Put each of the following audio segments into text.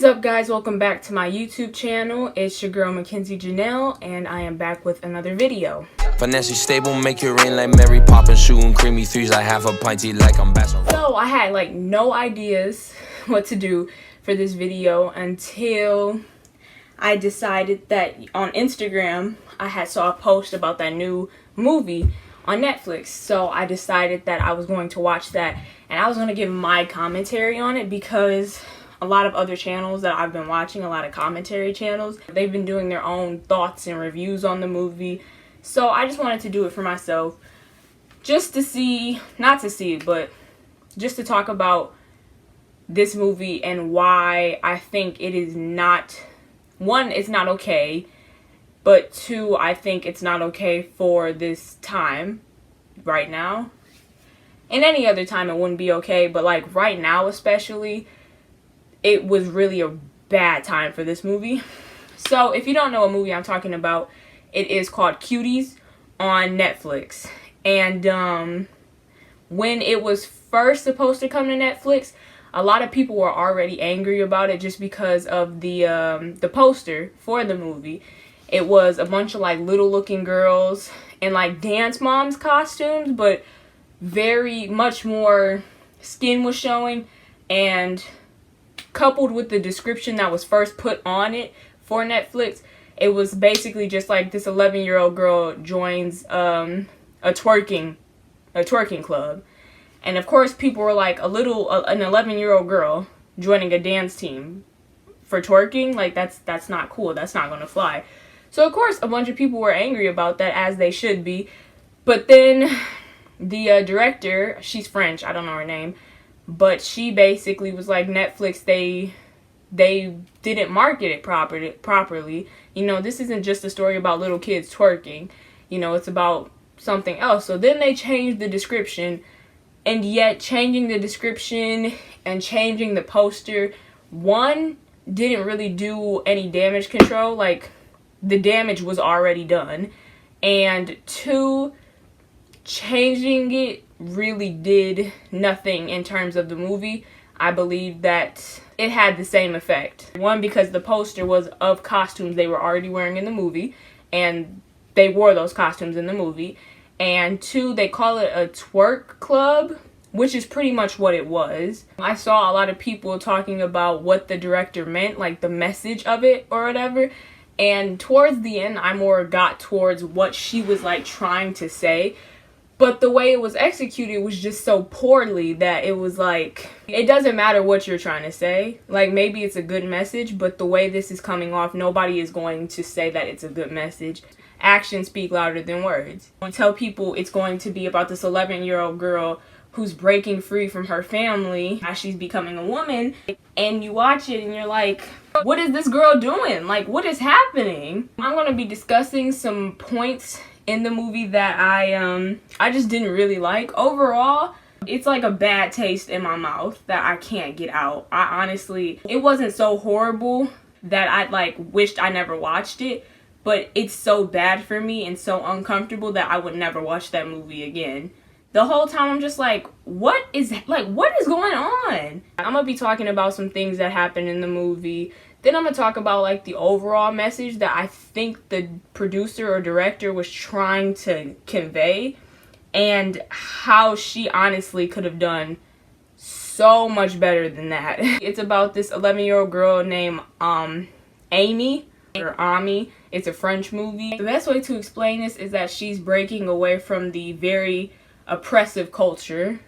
What is up, guys? Welcome back to my YouTube channel. It's your girl Mackenzie Janelle, and I am back with another video. Financially stable, make it rain like Mary Poppins, shooting creamy threes like half a pinty like I'm bashing. So I had like no ideas what to do for this video until I decided that on Instagram I saw a post about that new movie on Netflix. So I decided that I was going to watch that and I was going to give my commentary on it, because a lot of other channels that I've been watching, a lot of commentary channels, they've been doing their own thoughts and reviews on the movie. So I just wanted to do it for myself, just to see, not to see, but just to talk about this movie and why I think it is not, one, it's not okay, but two, I think it's not okay for this time, right now. And any other time it wouldn't be okay, but like right now especially, it was really a bad time for this movie. So if you don't know what movie I'm talking about, it is called Cuties on Netflix. And when it was first supposed to come to Netflix, a lot of people were already angry about it just because of the poster for the movie. It was a bunch of like little looking girls in like dance moms costumes, but very much more skin was showing, and coupled with the description that was first put on it for Netflix, it was basically just like this 11-year-old girl joins a twerking club. And of course people were like, an 11-year-old girl joining a dance team for twerking, like that's not cool, that's not gonna fly. So of course a bunch of people were angry about that, as they should be. But then the director, she's French, I don't know her name, but she basically was like, Netflix, they didn't market it properly. You know, this isn't just a story about little kids twerking. You know, it's about something else. So then they changed the description, and yet changing the description and changing the poster, one, didn't really do any damage control. Like, the damage was already done. And two, changing it really did nothing in terms of the movie. I believe that it had the same effect. One, because the poster was of costumes they were already wearing in the movie, and they wore those costumes in the movie. And two, they call it a twerk club, which is pretty much what it was. I saw a lot of people talking about what the director meant, like the message of it or whatever. And towards the end, I more got towards what she was like trying to say. But the way it was executed was just so poorly that it was like, it doesn't matter what you're trying to say. Like, maybe it's a good message, but the way this is coming off, nobody is going to say that it's a good message. Actions speak louder than words. I tell people it's going to be about this 11-year-old girl who's breaking free from her family as she's becoming a woman, and you watch it and you're like, what is this girl doing? Like, what is happening? I'm going to be discussing some points in the movie that I just didn't really like. Overall, it's like a bad taste in my mouth that I can't get out. I honestly, it wasn't so horrible that I like wished I never watched it, but it's so bad for me and so uncomfortable that I would never watch that movie again. The whole time I'm just like, what is going on? I'm gonna be talking about some things that happened in the movie. Then I'm gonna talk about like the overall message that I think the producer or director was trying to convey, and how she honestly could have done so much better than that. It's about this 11-year-old girl named Amy, or Ami. It's a French movie. The best way to explain this is that she's breaking away from the very oppressive culture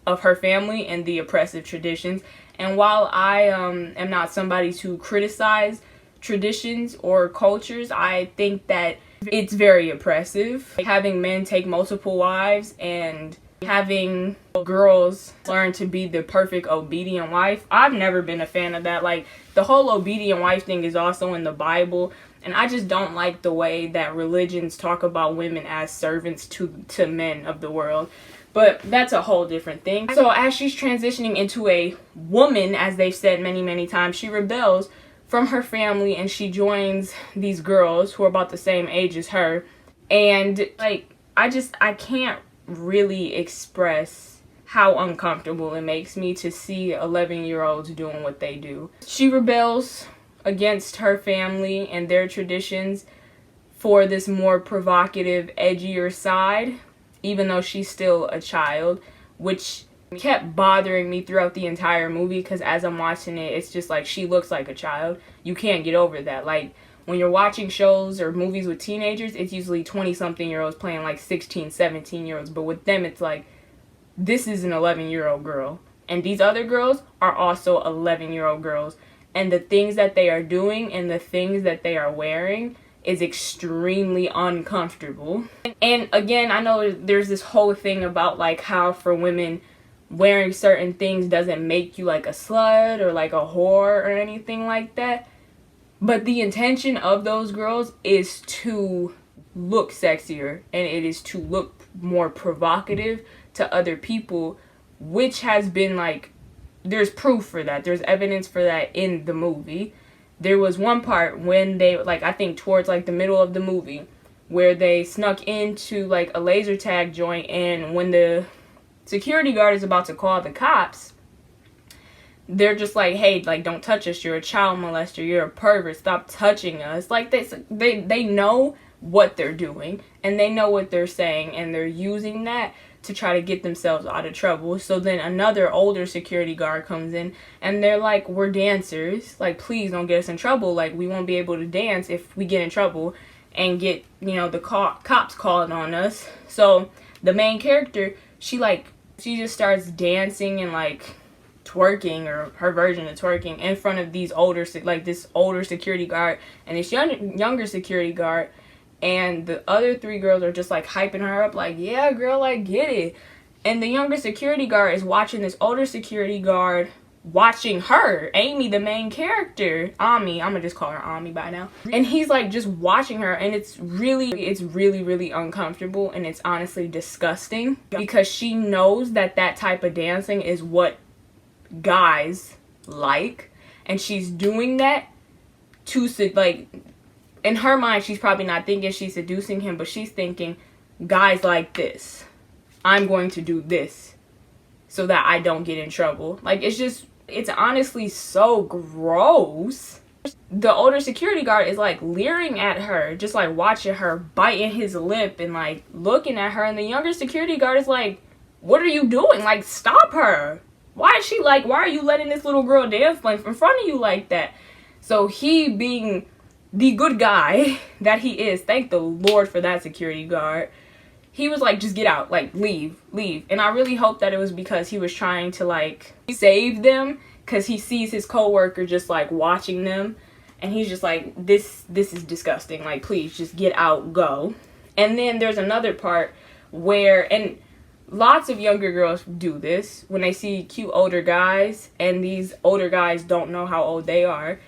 of her family and the oppressive traditions. And while I am not somebody to criticize traditions or cultures, I think that it's very oppressive. Like, having men take multiple wives and having girls learn to be the perfect obedient wife, I've never been a fan of that. Like, the whole obedient wife thing is also in the Bible, and I just don't like the way that religions talk about women as servants to men of the world. But that's a whole different thing. So as she's transitioning into a woman, as they've said many, many times, she rebels from her family and she joins these girls who are about the same age as her. And like, I can't really express how uncomfortable it makes me to see 11-year-olds doing what they do. She rebels against her family and their traditions for this more provocative, edgier side, even though she's still a child, which kept bothering me throughout the entire movie, because as I'm watching it, it's just like, she looks like a child. You can't get over that. Like, when you're watching shows or movies with teenagers, it's usually 20-something-year-olds playing like 16, 17-year-olds, but with them, it's like, this is an 11-year-old girl, and these other girls are also 11-year-old girls, and the things that they are doing and the things that they are wearing is extremely uncomfortable. And again, I know there's this whole thing about like how for women, wearing certain things doesn't make you like a slut or like a whore or anything like that, but the intention of those girls is to look sexier, and it is to look more provocative to other people, which has been like, there's proof for that, there's evidence for that in the movie. There was one part when they, like, I think towards like the middle of the movie, where they snuck into like a laser tag joint, and when the security guard is about to call the cops, they're just like, hey, like, don't touch us, you're a child molester, you're a pervert, stop touching us. Like, they know what they're doing, and they know what they're saying, and they're using that to try to get themselves out of trouble. So then another older security guard comes in, and they're like, we're dancers, like, please don't get us in trouble, like, we won't be able to dance if we get in trouble and get, you know, the cops calling on us. So the main character, she just starts dancing and like twerking, or her version of twerking, in front of these this older security guard and this younger security guard. And the other three girls are just like hyping her up, like, yeah, girl, like, get it. And the younger security guard is watching this older security guard watching her, Amy, the main character, Ami, I'm gonna just call her Ami by now. And he's like just watching her, and it's really uncomfortable, and it's honestly disgusting, because she knows that that type of dancing is what guys like, and she's doing that to like, in her mind, she's probably not thinking she's seducing him, but she's thinking, guys like this, I'm going to do this so that I don't get in trouble. Like, it's honestly so gross. The older security guard is like leering at her, just like watching her, biting his lip and like looking at her, and the younger security guard is like, what are you doing? Like, stop her. Why are you letting this little girl dance in front of you like that? So he, being the good guy that he is, thank the Lord for that security guard, he was like, just get out, like, leave. And I really hope that it was because he was trying to like save them, because he sees his coworker just like watching them, and he's just like, this is disgusting, like, please just get out, go. And then there's another part where, and lots of younger girls do this, when they see cute older guys, and these older guys don't know how old they are.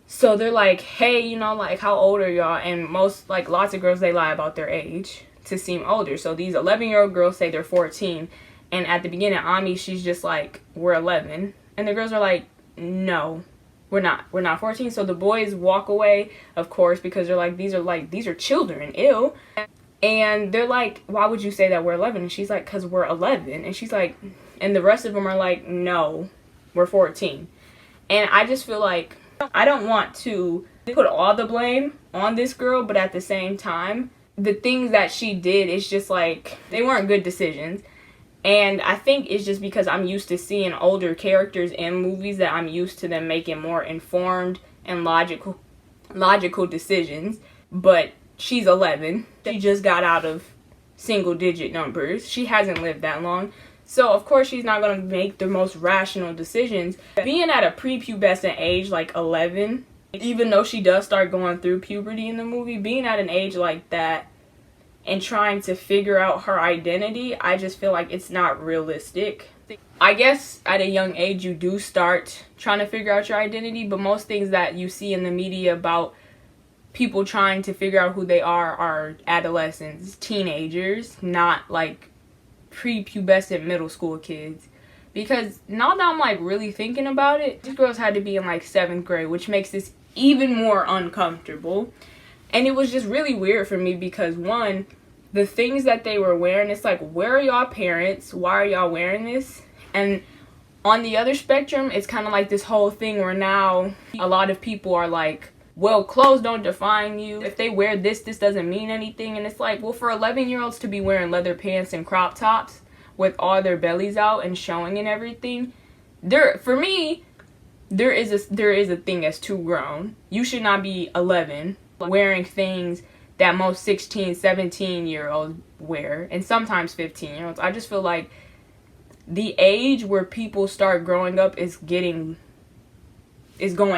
So they're like, hey, you know, like, how old are y'all? And lots of girls, they lie about their age to seem older. So these 11-year-old girls say they're 14. And at the beginning, Ami, she's just like, we're 11. And the girls are like, no, we're not 14. So the boys walk away, of course, because they're like, these are children, ew. And they're like, why would you say that we're 11? And she's like, because we're 11. And she's like, and the rest of them are like, no, we're 14. And I just feel like, I don't want to put all the blame on this girl, but at the same time, the things that she did, is just like, they weren't good decisions. And I think it's just because I'm used to seeing older characters in movies, that I'm used to them making more informed and logical decisions. But she's 11. She just got out of single digit numbers. She hasn't lived that long. So, of course, she's not going to make the most rational decisions. Being at a prepubescent age, like 11, even though she does start going through puberty in the movie, being at an age like that and trying to figure out her identity, I just feel like it's not realistic. I guess at a young age, you do start trying to figure out your identity, but most things that you see in the media about people trying to figure out who they are adolescents, teenagers, not like prepubescent middle school kids. Because now that I'm like really thinking about it, these girls had to be in like 7th grade, which makes this even more uncomfortable. And it was just really weird for me because, one, the things that they were wearing, it's like, where are y'all parents? Why are y'all wearing this? And on the other spectrum, it's kind of like this whole thing where now a lot of people are like, well, clothes don't define you. If they wear this doesn't mean anything. And it's like, well, for 11-year-olds to be wearing leather pants and crop tops with all their bellies out and showing and everything, for me, there is a thing as too grown. You should not be 11 wearing things that most 16, 17-year-olds wear, and sometimes 15-year-olds. I just feel like the age where people start growing up is going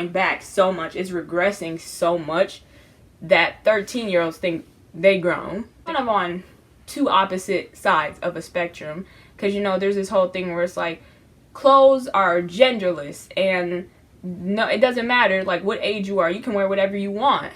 back so much. It's regressing so much that 13-year-olds think they grown. Kind of on two opposite sides of a spectrum, because there's this whole thing where it's like clothes are genderless, and no, it doesn't matter like what age you are, you can wear whatever you want,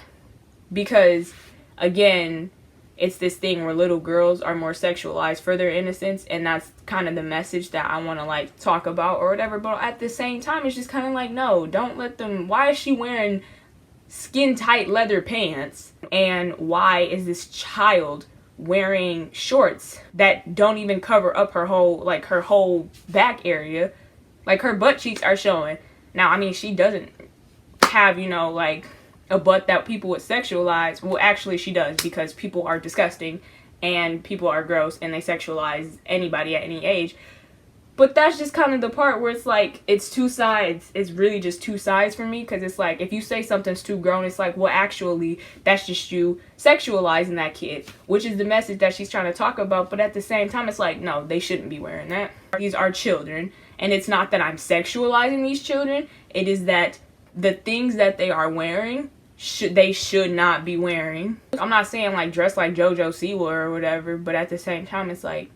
because again, it's this thing where little girls are more sexualized for their innocence, and that's kind of the message that I want to like talk about or whatever. But at the same time, it's just kind of like, no, don't let them. Why is she wearing skin tight leather pants, and why is this child wearing shorts that don't even cover up her whole back area? Like, her butt cheeks are showing. Now, I mean, she doesn't have like a butt that people would sexualize. Well, actually she does, because people are disgusting and people are gross and they sexualize anybody at any age. But that's just kind of the part where it's like, it's two sides. It's really just two sides for me, because it's like, if you say something's too grown, it's like, well, actually that's just you sexualizing that kid, which is the message that she's trying to talk about. But at the same time, it's like, no, they shouldn't be wearing that. These are children, and it's not that I'm sexualizing these children. It is that the things that they are wearing they should not be wearing. I'm not saying like dress like JoJo Siwa or whatever, but at the same time, it's like,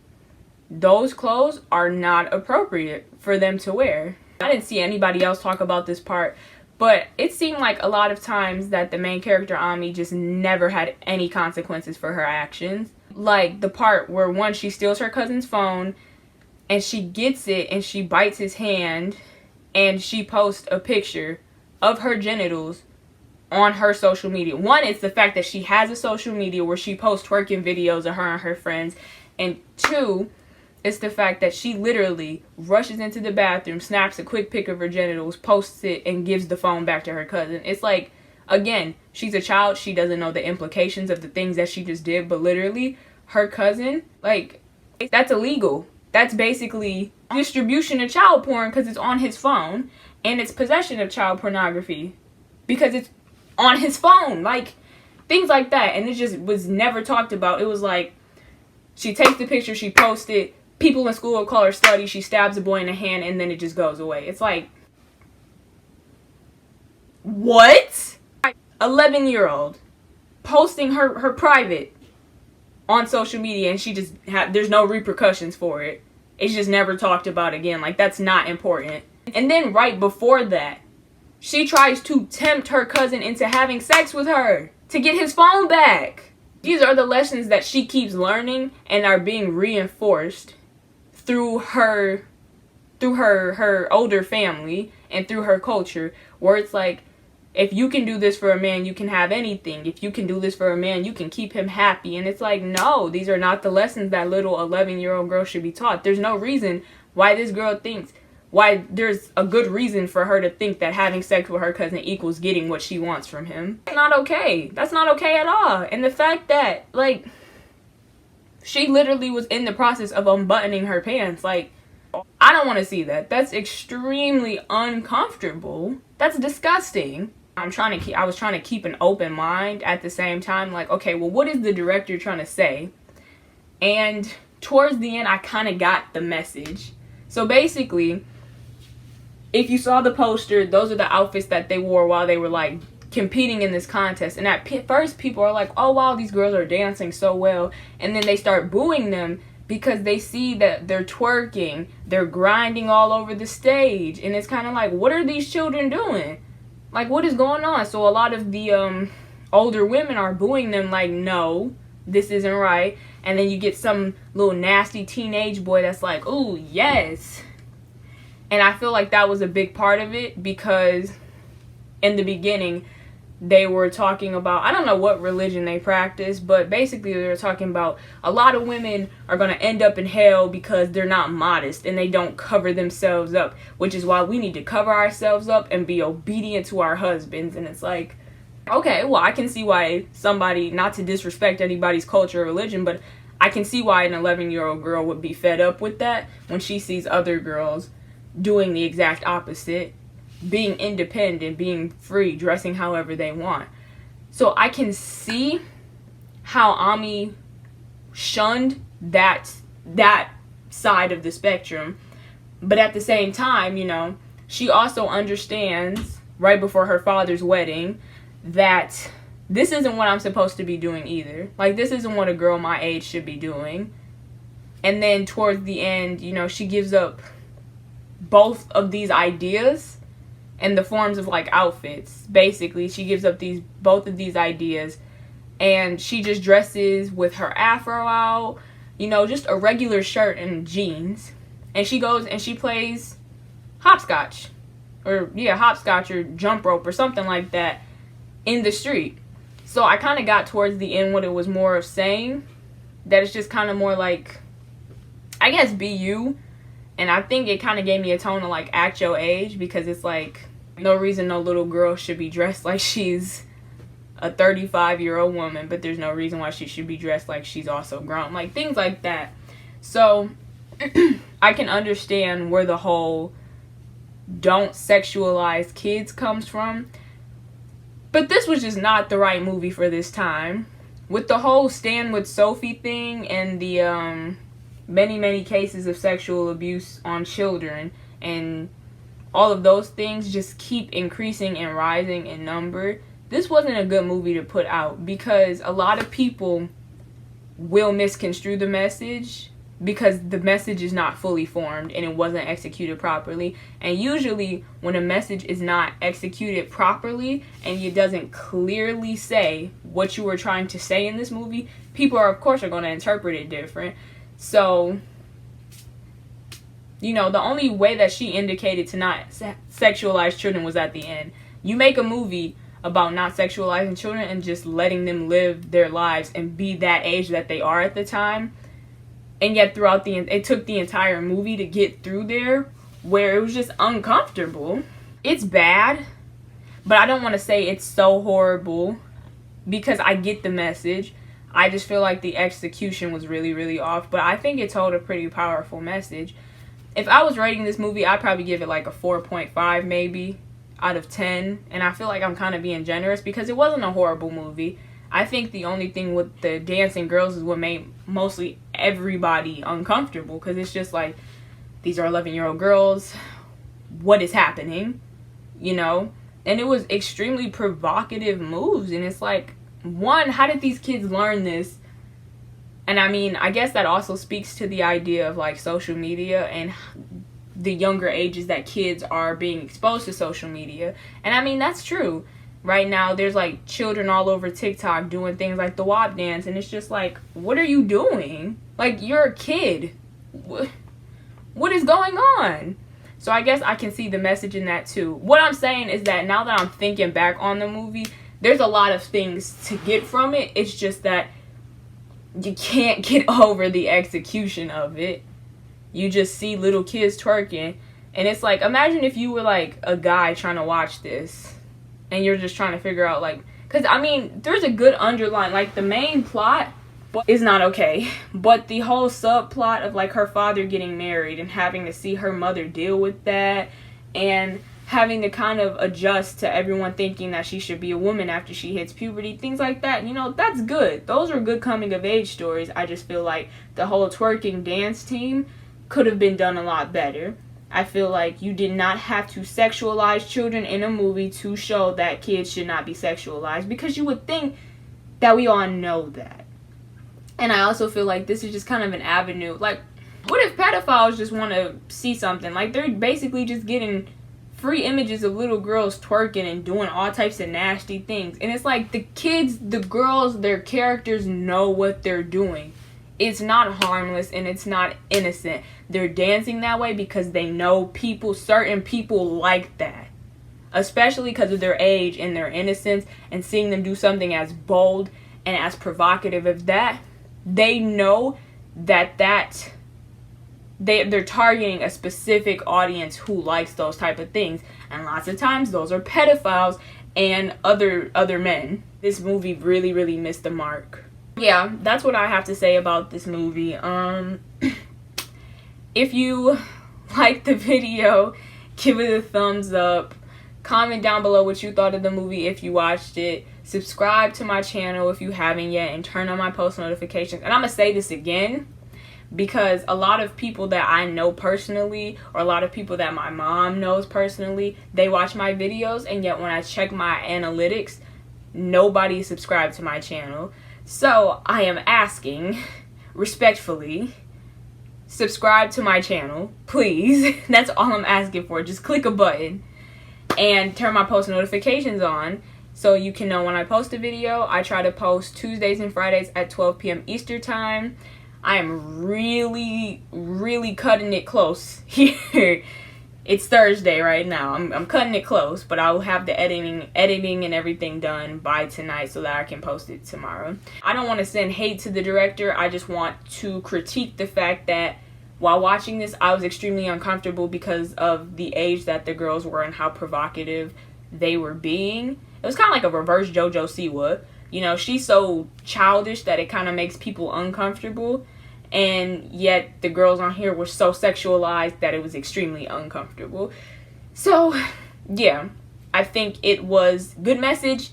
those clothes are not appropriate for them to wear. I didn't see anybody else talk about this part, but it seemed like a lot of times that the main character, Ami, just never had any consequences for her actions. Like the part where, one, she steals her cousin's phone and she gets it and she bites his hand and she posts a picture of her genitals on her social media. One, it's the fact that she has a social media where she posts twerking videos of her and her friends. And two, it's the fact that she literally rushes into the bathroom, snaps a quick pic of her genitals, posts it, and gives the phone back to her cousin. It's like, again, she's a child. She doesn't know the implications of the things that she just did. But literally, her cousin, like, that's illegal. That's basically distribution of child porn, because it's on his phone. And it's possession of child pornography because it's on his phone. Like, things like that. And it just was never talked about. It was like, she takes the picture, she posts it, people in school will call her slutty, she stabs a boy in the hand, and then it just goes away. It's like, what? 11-year-old posting her private on social media, and she just there's no repercussions for it. It's just never talked about again. Like, that's not important. And then right before that, she tries to tempt her cousin into having sex with her to get his phone back. These are the lessons that she keeps learning and are being reinforced through her older family and through her culture, where it's like, if you can do this for a man, you can have anything. If you can do this for a man, you can keep him happy. And it's like, no, these are not the lessons that little 11-year-old girl should be taught. There's no reason why this girl thinks, why there's a good reason for her to think that having sex with her cousin equals getting what she wants from him. That's not okay. That's not okay at all. And the fact that, like, she literally was in the process of unbuttoning her pants, like, I don't want to see that. That's extremely uncomfortable. That's disgusting. I was trying to keep an open mind at the same time. Like, okay, well, what is the director trying to say? And towards the end, I kind of got the message. So basically, if you saw the poster, those are the outfits that they wore while they were, like, competing in this contest. And at first, people are like, oh, wow, these girls are dancing so well. And then they start booing them because they see that they're twerking, they're grinding all over the stage. And it's kind of like, what are these children doing? Like, what is going on? So a lot of the older women are booing them like, no, this isn't right. And then you get some little nasty teenage boy that's like, ooh, yes. And I feel like that was a big part of it, because in the beginning, they were talking about, I don't know what religion they practice, but basically they were talking about a lot of women are going to end up in hell because they're not modest and they don't cover themselves up, which is why we need to cover ourselves up and be obedient to our husbands. And it's like, okay, well, I can see why somebody, not to disrespect anybody's culture or religion, but I can see why an 11-year-old girl would be fed up with that when she sees other girls doing the exact opposite, being independent, being free, dressing however they want. So I can see how Ami shunned that side of the spectrum. But at the same time, you know, she also understands right before her father's wedding that this isn't what I'm supposed to be doing either. Like, this isn't what a girl my age should be doing. And then towards the end, you know, she gives up both of these ideas in the forms of like outfits. Basically, she gives up both of these ideas, and she just dresses with her afro out, you know, just a regular shirt and jeans, and she goes and she plays hopscotch or jump rope or something like that in the street. So I kind of got towards the end what it was more of saying, that it's just kind of more like, I guess, be you. And I think it kind of gave me a tone of like, act your age, because it's like, no reason no little girl should be dressed like she's a 35-year-old woman, but there's no reason why she should be dressed like she's also grown. Like, things like that. So I can understand where the whole don't sexualize kids comes from. But this was just not the right movie for this time. With the whole Stand With Sophie thing and the many cases of sexual abuse on children, and all of those things just keep increasing and rising in number, this wasn't a good movie to put out, because a lot of people will misconstrue the message because the message is not fully formed and it wasn't executed properly. And usually when a message is not executed properly and it doesn't clearly say what you were trying to say in this movie, people are, of course, going to interpret it different. So, you know, the only way that she indicated to not sexualize children was at the end. You make a movie about not sexualizing children and just letting them live their lives and be that age that they are at the time, and yet throughout it took the entire movie to get through there, where it was just uncomfortable. It's bad, but I don't want to say it's so horrible, because I get the message. I just feel like the execution was really off, but I think it told a pretty powerful message. If I was rating this movie, I'd probably give it like a 4.5 maybe out of 10, and I feel like I'm kind of being generous because it wasn't a horrible movie. I think the only thing with the dancing girls is what made mostly everybody uncomfortable, because it's just like, these are 11-year-old girls, what is happening, you know? And it was extremely provocative moves, and it's like, one, how did these kids learn this? And I mean, I guess that also speaks to the idea of like social media and the younger ages that kids are being exposed to social media. And I mean, that's true. Right now, there's like children all over TikTok doing things like the WAP dance, and it's just like, what are you doing? Like, you're a kid. What is going on? So I guess I can see the message in that too. What I'm saying is that now that I'm thinking back on the movie, there's a lot of things to get from it. It's just that you can't get over the execution of it. You just see little kids twerking, and it's like, imagine if you were like a guy trying to watch this, and you're just trying to figure out, like, because I mean, there's a good underline, like the main plot is not okay, but the whole subplot of like her father getting married and having to see her mother deal with that, and having to kind of adjust to everyone thinking that she should be a woman after she hits puberty, things like that, you know, that's good. Those are good coming of age stories. I just feel like the whole twerking dance team could have been done a lot better. I feel like you did not have to sexualize children in a movie to show that kids should not be sexualized, because you would think that we all know that. And I also feel like this is just kind of an avenue. Like, what if pedophiles just want to see something? Like, they're basically just getting free images of little girls twerking and doing all types of nasty things. And it's like, the kids, the girls, their characters know what they're doing. It's not harmless and it's not innocent. They're dancing that way because they know certain people like that. especially because of their age and their innocence, and seeing them do something as bold and as provocative as that, they know that they're targeting a specific audience who likes those type of things, and lots of times those are pedophiles and other men. This movie really missed the mark. Yeah, that's what I have to say about this movie. If you liked the video, give it a thumbs up. Comment down below what you thought of the movie if you watched it. Subscribe to my channel if you haven't yet, and turn on my post notifications. And I'm gonna say this again, because a lot of people that I know personally, or a lot of people that my mom knows personally, they watch my videos, and yet when I check my analytics, nobody is subscribed to my channel. So I am asking, respectfully, subscribe to my channel, please. That's all I'm asking for. Just click a button and turn my post notifications on so you can know when I post a video. I try to post Tuesdays and Fridays at 12 p.m. Eastern time. I am really cutting it close here. It's Thursday right now. I'm cutting it close, but I will have the editing and everything done by tonight so that I can post it tomorrow. I don't want to send hate to the director. I just want to critique the fact that while watching this, I was extremely uncomfortable because of the age that the girls were and how provocative they were being. It was kind of like a reverse JoJo Siwa. You know, she's so childish that it kind of makes people uncomfortable. And yet the girls on here were so sexualized that it was extremely uncomfortable. So, yeah, I think it was good message,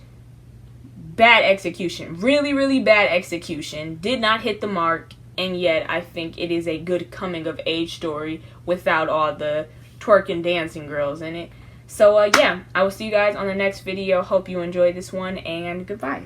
bad execution. Really bad execution. Did not hit the mark. And yet I think it is a good coming of age story without all the twerking dancing girls in it. So yeah, I will see you guys on the next video. Hope you enjoyed this one, and goodbye.